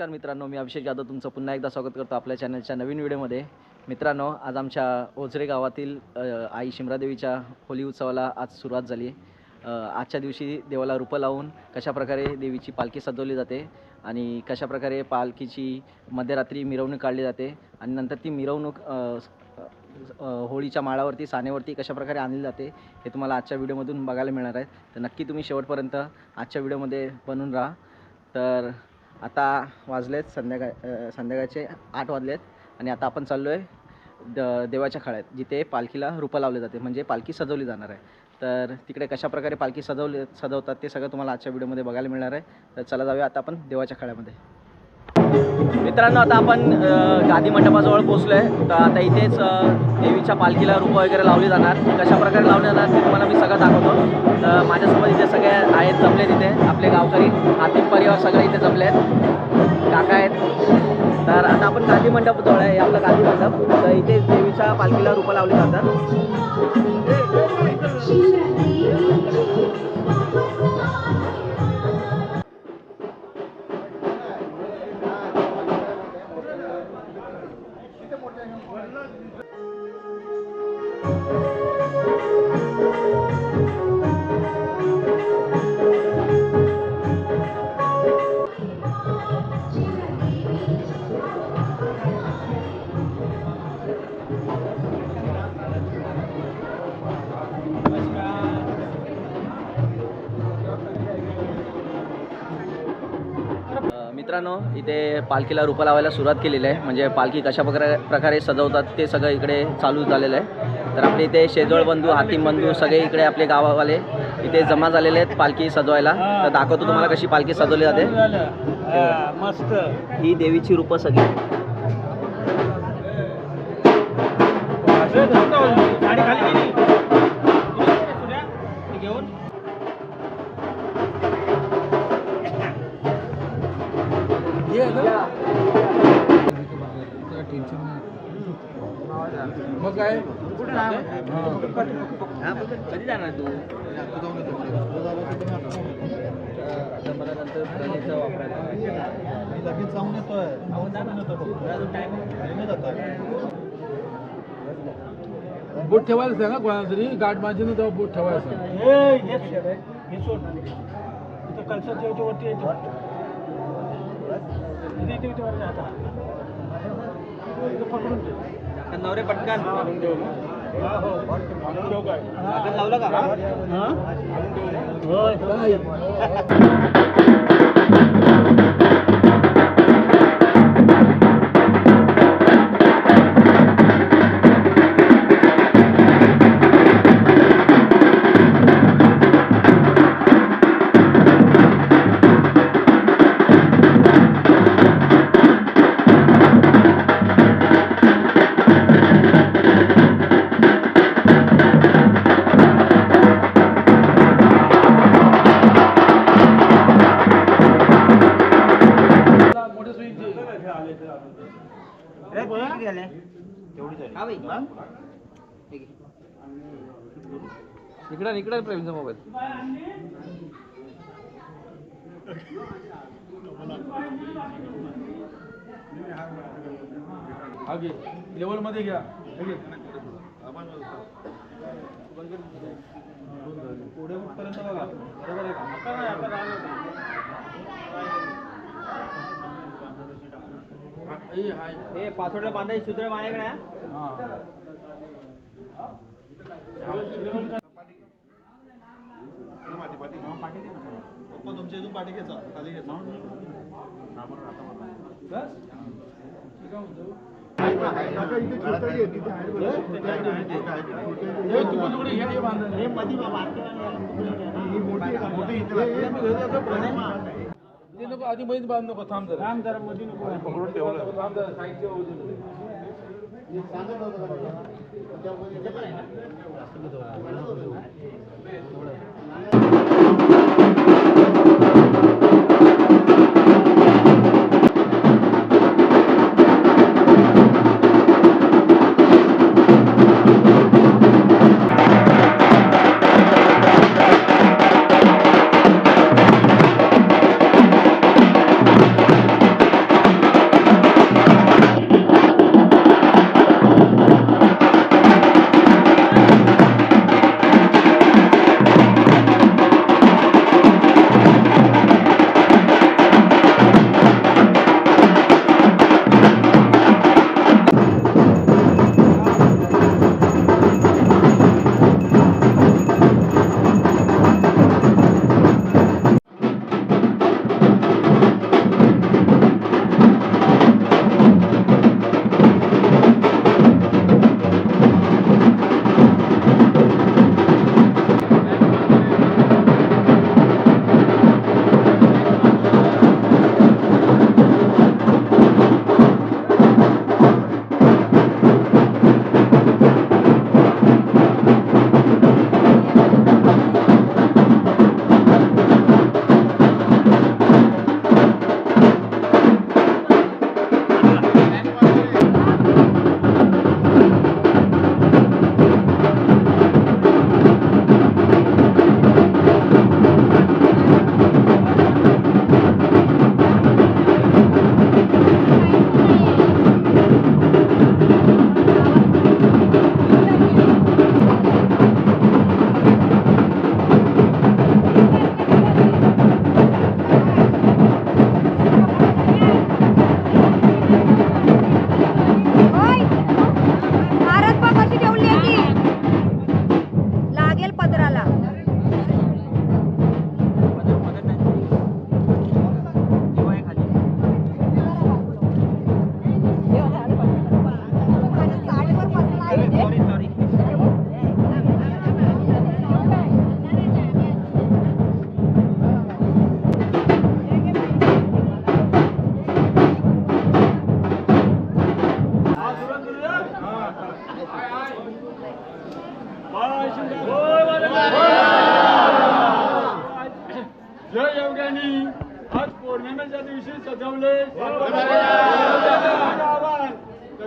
नमस्कार मित्रांनो, मी अभिषेक जाधव तुमचं पुन्हा एकदा स्वागत करतो आपल्या चॅनलच्या नवीन व्हिडिओमध्ये. मित्रांनो, आज आमच्या ओझरे गावातील आई शिमरादेवीच्या होली उत्सवाला आज सुरुवात झाली आहे. आजच्या दिवशी देवाला रूपं लावून कशाप्रकारे देवीची पालखी सजवली जाते आणि कशाप्रकारे पालखीची मध्यरात्री मिरवणूक काढली जाते आणि नंतर ती मिरवणूक होळीच्या माळावरती सानेवरती कशाप्रकारे आणली जाते हे तुम्हाला आजच्या व्हिडिओमधून बघायला मिळणार आहे. तर नक्की तुम्ही शेवटपर्यंत आजच्या व्हिडिओमध्ये बनून राहा. तर आता वाजलेत संध्याकाळचे 8 वाजलेत आणि आता आपण चाललो आहे देवाच्या खाड्यात, जिथे पालखीला रूपं लावले जाते, म्हणजे पालखी सजवली जाणार आहे. तर तिकडे कशाप्रकारे पालखी सजवतात ते सगळं तुम्हाला आजच्या व्हिडिओमध्ये बघायला मिळणार आहे. तर चला जाऊया आता आपण देवाच्या खाड्यामध्ये. मित्रांनो, आता आपण गादी मंडपाजवळ पोहोचलो आहे. तर आता इथेच देवीच्या पालखीला रूपं वगैरे लावली जाणार. कशाप्रकारे लावली जाणार ते तुम्हाला मी सगळं दाखवतो. तर माझ्यासोबत इथे सगळे आहेत, जमले तिथे आपले गावकरी, हातीम परिवार सगळे इथे जमले आहेत, काका आहेत. तर आता आपण गादी मंडप जवळ आहे, आपलं गादी मंडप. तर इथे देवीच्या पालखीला रूपं लावली जातात. मित्रांनो, इथे पालखीला रूपं लावायला सुरुवात केलेली आहे. म्हणजे पालखी कशा प्रकारे सजवतात ते सगळं इकडे चालू झालेलं आहे. तर आपले इथे शेजोळ बंधू, हातीम बंधू सगळे इकडे आपले गावावाले इथे जमा झालेले आहेत पालखी सजवायला. तर दाखवतो तुम्हाला कशी पालखी सजवली जाते. मस्त ही देवीची रूपं सगळी. गाडी खाली गेली घेऊन मग काय कधी जाणार तू? लगेच जाऊन येतोय. बोट ठेवायला सांगा कोणाला तरी, गाठ माझी ना तेव्हा बोट ठेवायला कलशाच्या वरती नवरे पटकन लावला का? इकडे प्रेमचा मोबाईल. लेवल मध्ये घ्या. पुढे पर्यंत बघा, बरोबर आहे का? हे पासवर्डला बांधायची सूत्र माझ्याकडे आहे. तुमच्या इथून पाठी घ्यायचा, खाली घ्यायचा. आधी मध्ये बांध नको, थांब जरा मध्ये नको, पकडून ठेवलं, थांब जरा साईडच्या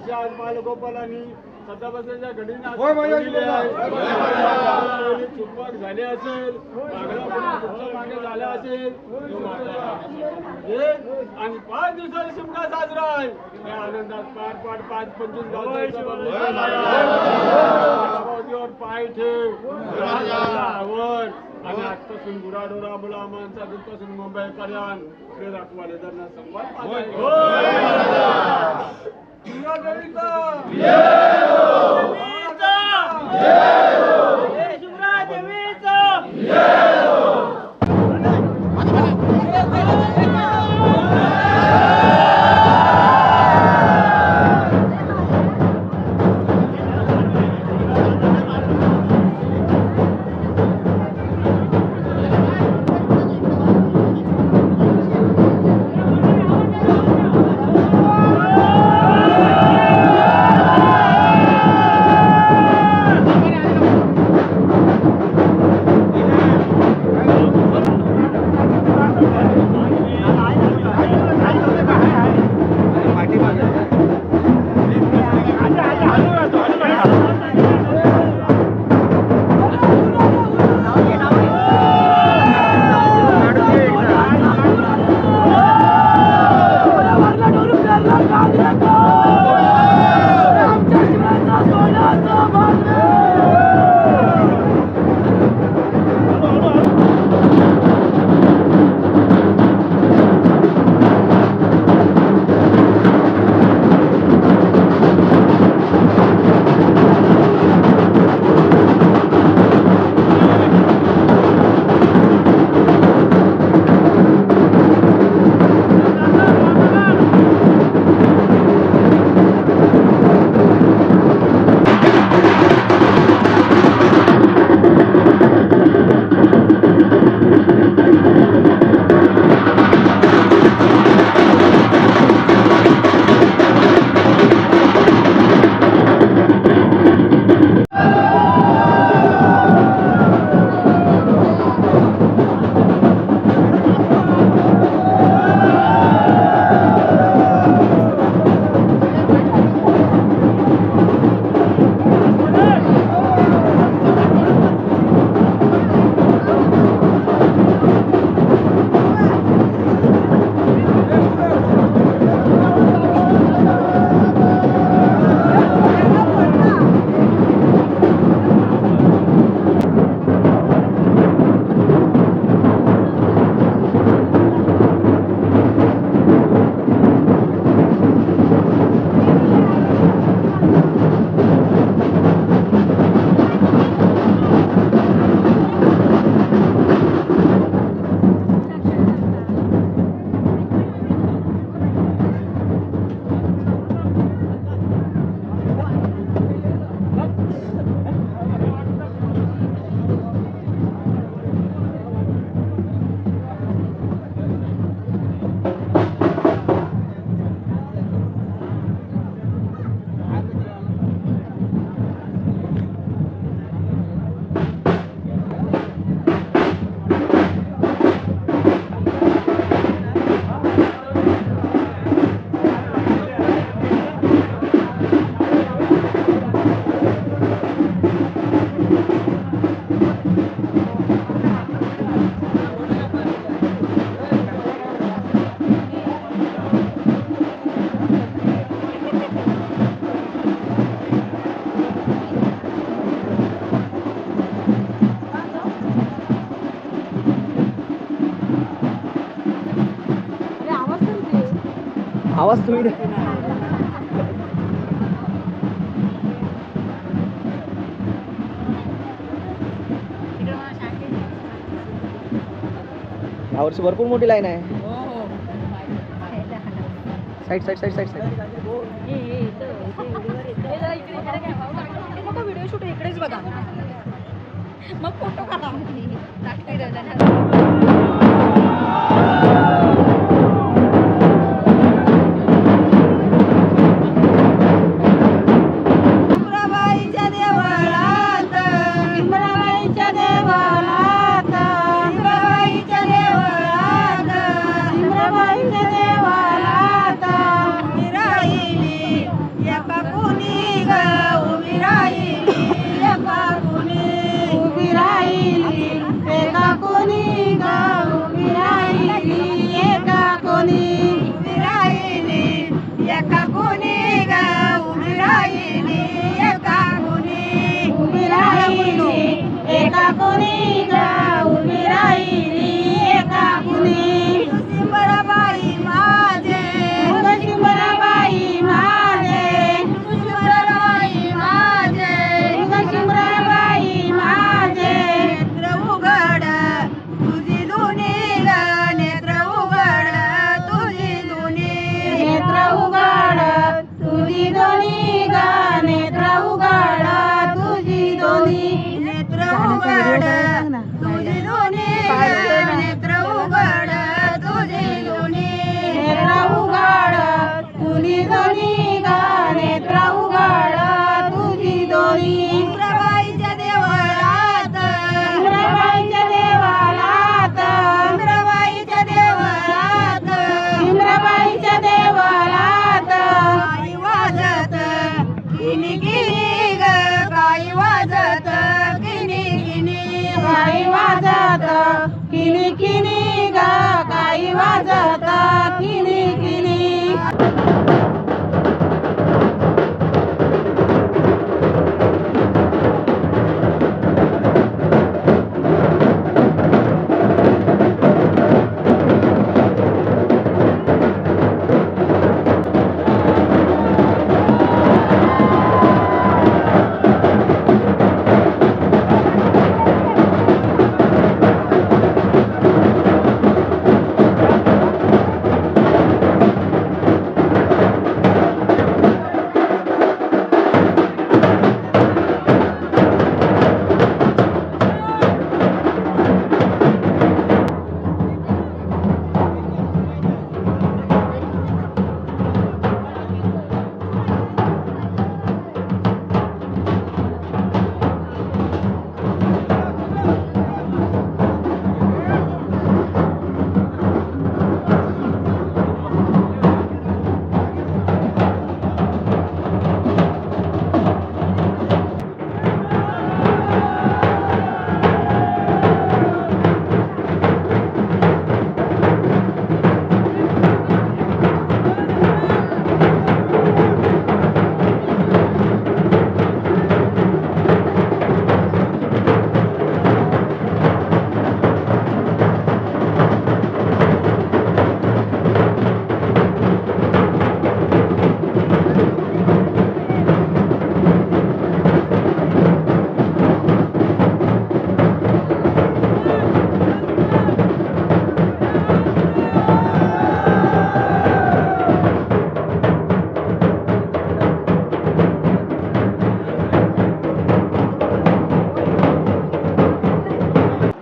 जसे आज बालगोपालांनी सदाबसाच्या घडीने चुकपाक झाले असेल मागे झाले असेल आणि 5 दिवसाचा शिमगा साजरा आहे या आनंदात पार 5-25 गावावर पाय ठेव आवर आणि आजपासून गुराढोरा मुला माणसा दूरपासून मुंबई पर्यंत पुढे दाखवाले त्यांना संवाद आवाज तुम्ही द्या. यावर्षी भरपूर मोठी लाईन आहे. Side side side side side photo video shoot इकडेच बघा मग फोटो काढा. या किनी किनी ग गाई वाजत किनी किनी गाई वाजत किनी किनी ग गाई वाजत किनी किनी.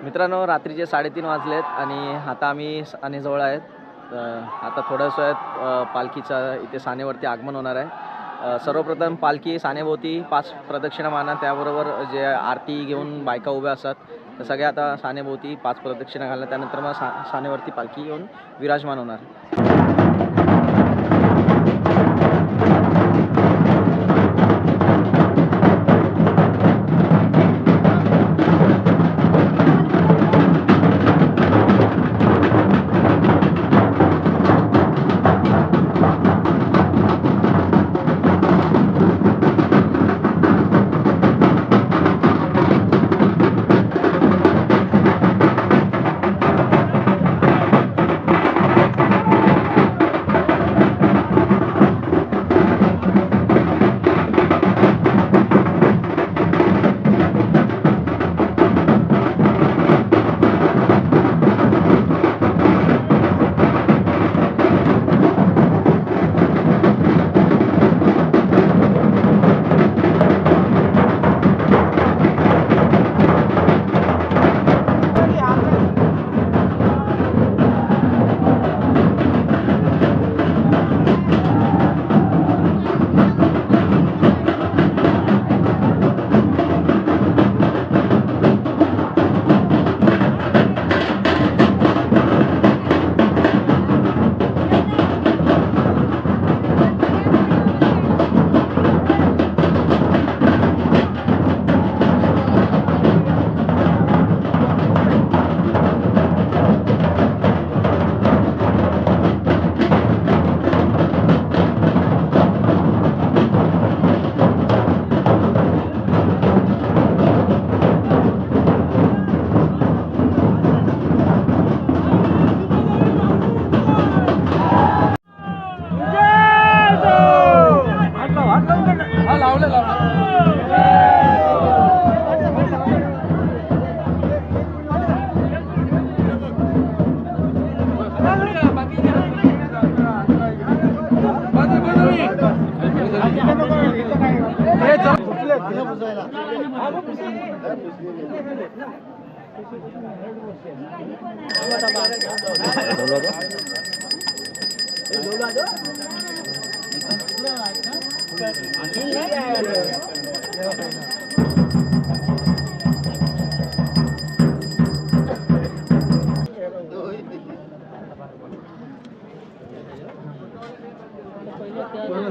मित्रांनो, रात्रीचे 3:30 वाजलेत आणि आता आम्ही सानेजवळ आहेत. आता थोड्याच वेळात पालखीचा इथे सानेवरती आगमन होणार आहे. सर्वप्रथम पालखी सानेभोवती 5 प्रदक्षिणा मारणार, त्याबरोबर जे आरती घेऊन बायका उभ्या असतात तर सगळ्या आता सानेभोवती 5 प्रदक्षिणा घालणार. त्यानंतर मग सानेवरती पालखी येऊन विराजमान होणार.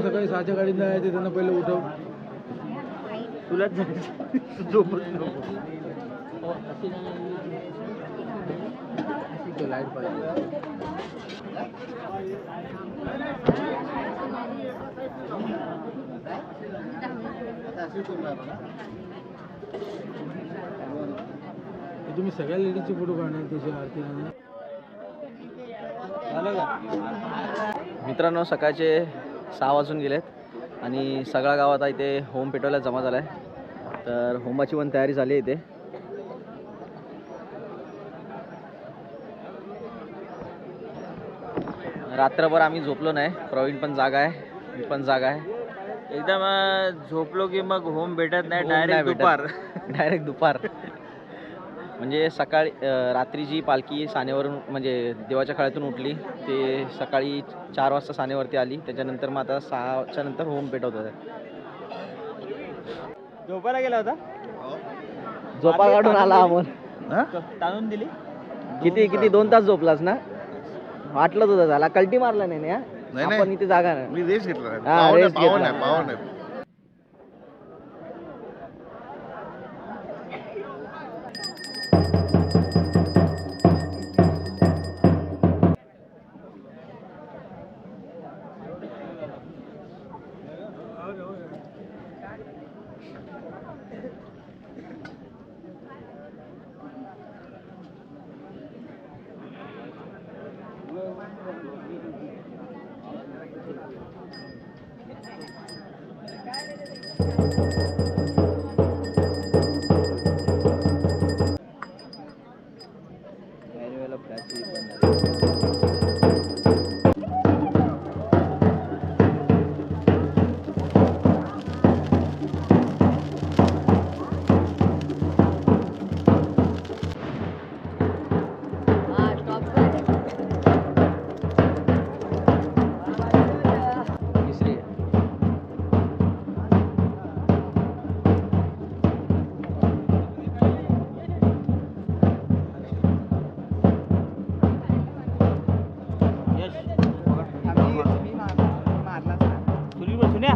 सकाळी 6च्या गाडीत जायचं, त्यांना पहिलं उठव. तुलाच जायचं झोपच नको. तुम्ही सगळ्या लेडीजचे फोटो काढणार त्याच्या आरती मित्रांनो सकाळचे 6 वाजून गेलेत आणि सगळ्या गावात इथे होम पेटवायला जमा झाला आहे. तर होमाची पण तयारी झाली आहे इथे. रात्रभर आम्ही झोपलो नाही. प्रवीण पण जागा आहे, मी पण जागा आहे. एकदम झोपलो की मग होम भेटत नाही, होम नाही डायरेक्ट भेटत. दुपार. डायरेक्ट दुपार. म्हणजे सकाळी रात्री जी पालखी सानेवरून म्हणजे देवाच्या खळ्यातून उठली ते सकाळी 4 वाजता सानेवरती आली. त्याच्यानंतर मग आता 6च्या नंतर होम पेटवत होते. झोपायला गेला होता, झोपा काढून आला आपण. ताणून दिली. किती 2 तास झोपलास ना? वाटलं तुझं झाला, कल्टी मारला नाही ना? आपण इथे जागा नाही. मी रेस घेतला हा, रेस घेतला. पावन आहे. तिसरी आहे. सुनील बसून या.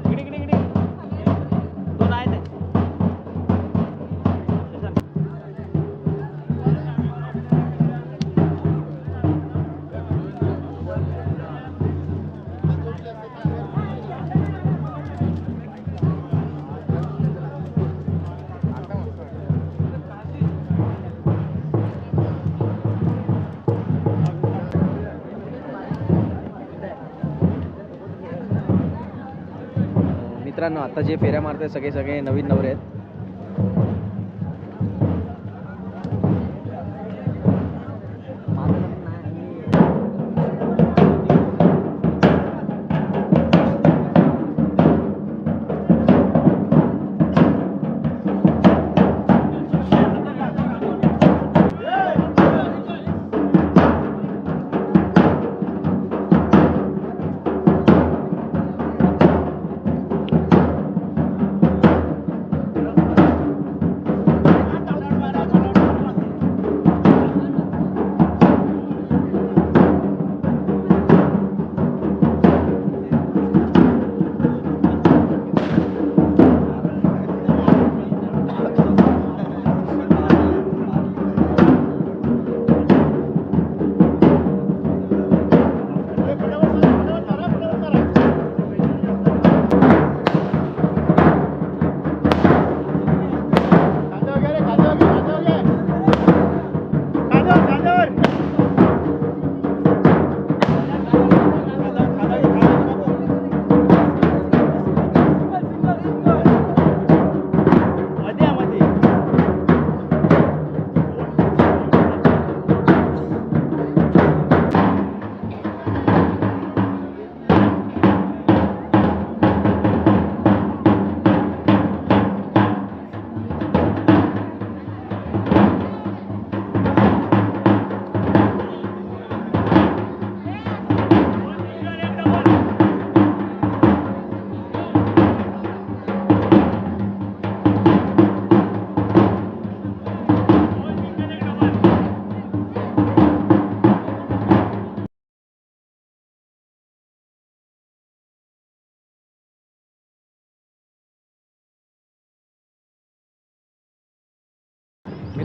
इकडे इकडे इकडे 2 आहेत. मित्रांनो आता जे फेऱ्या मारतात सगळे नवीन नवरे आहेत.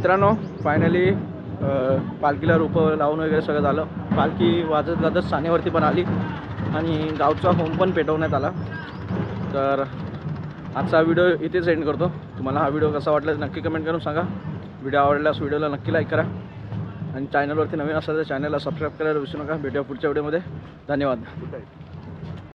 मित्रांनो फायनली पालखीला रूपं लावून वगैरे सगळं झालं. पालखी वाजत गाजत सानेवरती पण आली आणि गावचा होम पण पेटवण्यात आला. तर आजचा व्हिडिओ इथेच एंड करतो. तुम्हाला हा व्हिडिओ कसा वाटला नक्की कमेंट करून सांगा. व्हिडिओ आवडल्यास व्हिडिओला नक्की लाईक करा आणि चॅनलवरती नवीन असाल तर चॅनलला सबस्क्राईब करायला विसरू नका. भेटूया पुढच्या व्हिडिओमध्ये. धन्यवाद.